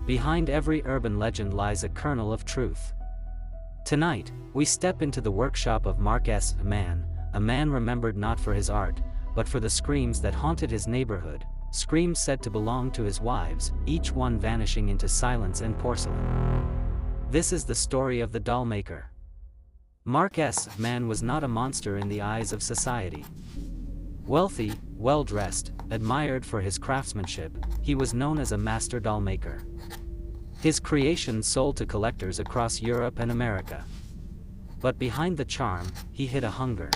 Behind every urban legend lies a kernel of truth. Tonight, we step into the workshop of Mann, a man remembered not for his art, but for the screams that haunted his neighborhood, screams said to belong to his wives, each one vanishing into silence and porcelain. This is the story of the Dollmaker. Mann was not a monster in the eyes of society. Wealthy, well-dressed, admired for his craftsmanship, he was known as a master dollmaker. His creations sold to collectors across Europe and America. But behind the charm, he hid a hunger.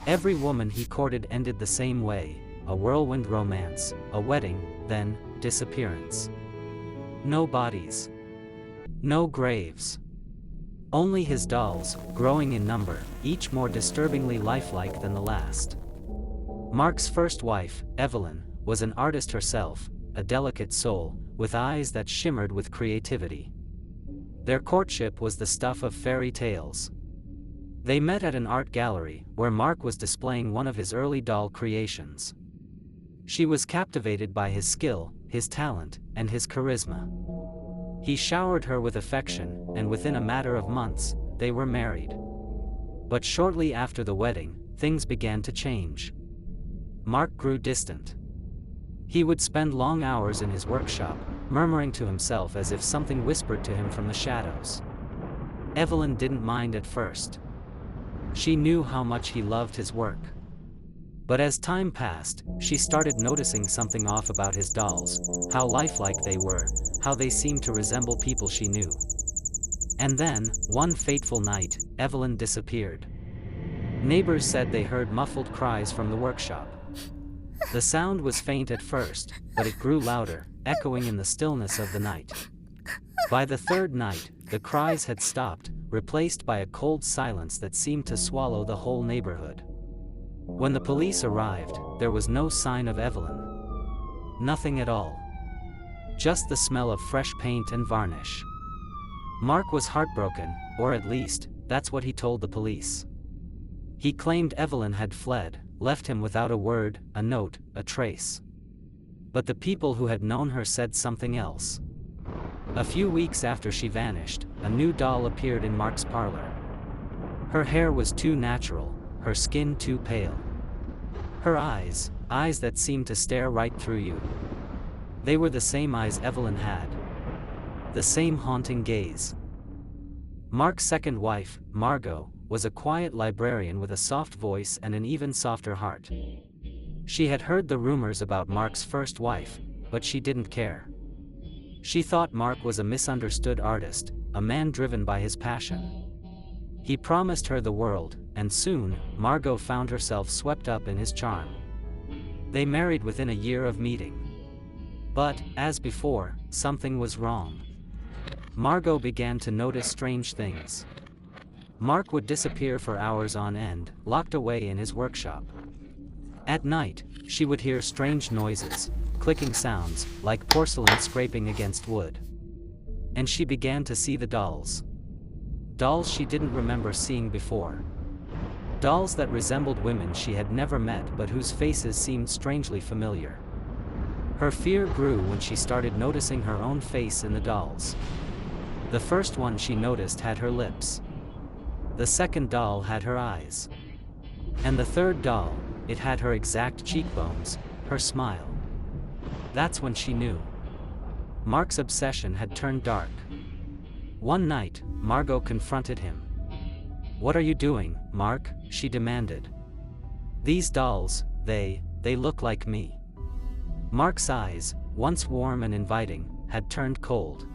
Every woman he courted ended the same way, a whirlwind romance, a wedding, then disappearance. No bodies. No graves. Only his dolls, growing in number, each more disturbingly lifelike than the last. Mark's first wife, Evelyn, was an artist herself, a delicate soul, with eyes that shimmered with creativity. Their courtship was the stuff of fairy tales. They met at an art gallery, where Mark was displaying one of his early doll creations. She was captivated by his skill, his talent, and his charisma. He showered her with affection, and within a matter of months, they were married. But shortly after the wedding, things began to change. Mark grew distant. He would spend long hours in his workshop, murmuring to himself as if something whispered to him from the shadows. Evelyn didn't mind at first. She knew how much he loved his work. But as time passed, she started noticing something off about his dolls, how lifelike they were, how they seemed to resemble people she knew. And then, one fateful night, Evelyn disappeared. Neighbors said they heard muffled cries from the workshop. The sound was faint at first, but it grew louder, echoing in the stillness of the night. By the third night, the cries had stopped, replaced by a cold silence that seemed to swallow the whole neighborhood. When the police arrived, there was no sign of Evelyn. Nothing at all. Just the smell of fresh paint and varnish. Mark was heartbroken, or at least, that's what he told the police. He claimed Evelyn had fled, left him without a word, a note, a trace. But the people who had known her said something else. A few weeks after she vanished, a new doll appeared in Mark's parlor. Her hair was too natural, her skin too pale. Her eyes that seemed to stare right through you. They were the same eyes Evelyn had. The same haunting gaze. Mark's second wife, Margot, was a quiet librarian with a soft voice and an even softer heart. She had heard the rumors about Mark's first wife, but she didn't care. She thought Mark was a misunderstood artist, a man driven by his passion. He promised her the world, and soon, Margot found herself swept up in his charm. They married within a year of meeting. But, as before, something was wrong. Margot began to notice strange things. Mark would disappear for hours on end, locked away in his workshop. At night, she would hear strange noises, clicking sounds, like porcelain scraping against wood. And she began to see the dolls. Dolls she didn't remember seeing before. Dolls that resembled women she had never met but whose faces seemed strangely familiar. Her fear grew when she started noticing her own face in the dolls. The first one she noticed had her lips. The second doll had her eyes. And the third doll, it had her exact cheekbones, her smile. That's when she knew. Mark's obsession had turned dark. One night, Margot confronted him. "What are you doing, Mark?" she demanded. "These dolls, they look like me." Mark's eyes, once warm and inviting, had turned cold.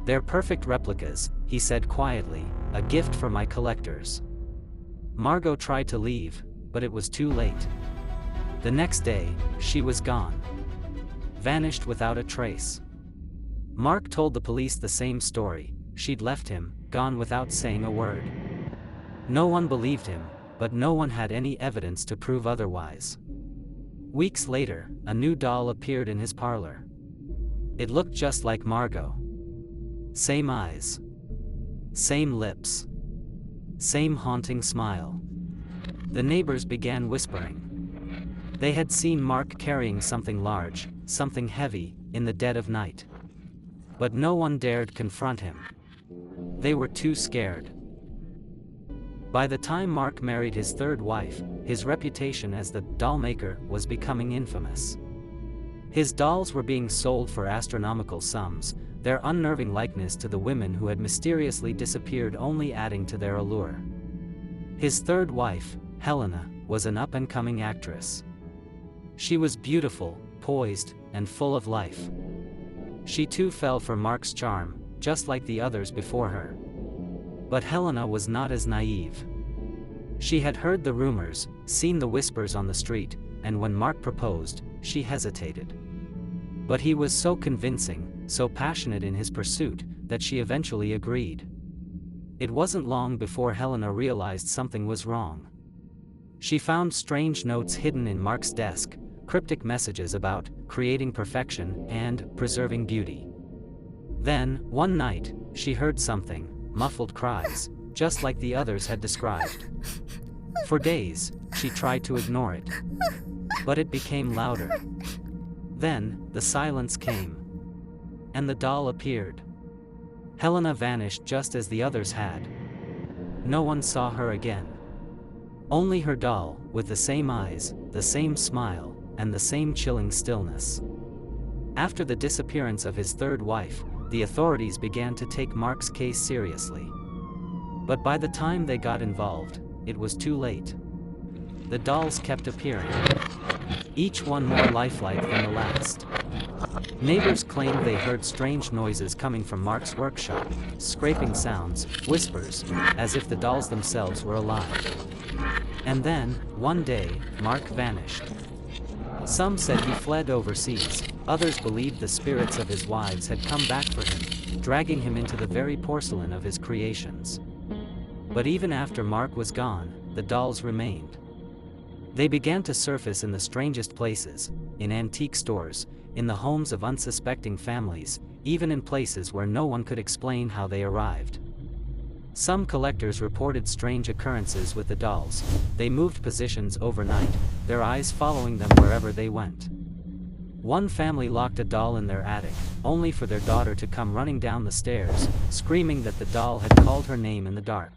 "They're perfect replicas," he said quietly, "a gift for my collectors." Margot tried to leave, but it was too late. The next day, she was gone. Vanished without a trace. Mark told the police the same story. She'd left him, gone without saying a word. No one believed him, but no one had any evidence to prove otherwise. Weeks later, a new doll appeared in his parlor. It looked just like Margot. Same eyes. Same lips. Same haunting smile. The neighbors began whispering. They had seen Mark carrying something large, something heavy, in the dead of night. But no one dared confront him. They were too scared. By the time Mark married his third wife, his reputation as the Dollmaker was becoming infamous. His dolls were being sold for astronomical sums, their unnerving likeness to the women who had mysteriously disappeared only adding to their allure. His third wife, Helena, was an up-and-coming actress. She was beautiful, poised, and full of life. She too fell for Mark's charm, just like the others before her. But Helena was not as naive. She had heard the rumors, seen the whispers on the street, and when Mark proposed, she hesitated. But he was so convincing, so passionate in his pursuit, that she eventually agreed. It wasn't long before Helena realized something was wrong. She found strange notes hidden in Mark's desk, cryptic messages about creating perfection and preserving beauty. Then, one night, she heard something, muffled cries, just like the others had described. For days, she tried to ignore it. But it became louder. Then, the silence came. And the doll appeared. Helena vanished just as the others had. No one saw her again. Only her doll, with the same eyes, the same smile, and the same chilling stillness. After the disappearance of his third wife, the authorities began to take Mark's case seriously. But by the time they got involved, it was too late. The dolls kept appearing, each one more lifelike than the last. Neighbors claimed they heard strange noises coming from Mark's workshop, scraping sounds, whispers, as if the dolls themselves were alive. And then, one day, Mark vanished. Some said he fled overseas, others believed the spirits of his wives had come back for him, dragging him into the very porcelain of his creations. But even after Mark was gone, the dolls remained. They began to surface in the strangest places, in antique stores, in the homes of unsuspecting families, even in places where no one could explain how they arrived. Some collectors reported strange occurrences with the dolls. They moved positions overnight, their eyes following them wherever they went. One family locked a doll in their attic, only for their daughter to come running down the stairs, screaming that the doll had called her name in the dark.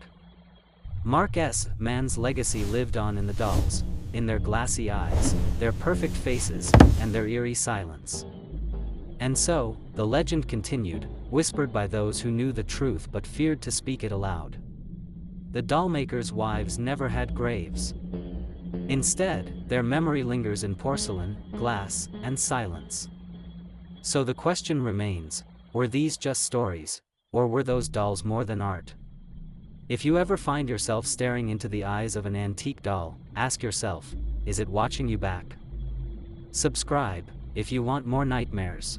Mann's legacy lived on in the dolls, in their glassy eyes, their perfect faces, and their eerie silence. And so, the legend continued, whispered by those who knew the truth but feared to speak it aloud. The dollmakers' wives never had graves. Instead, their memory lingers in porcelain, glass, and silence. So the question remains, were these just stories, or were those dolls more than art? If you ever find yourself staring into the eyes of an antique doll, ask yourself, is it watching you back? Subscribe, if you want more nightmares.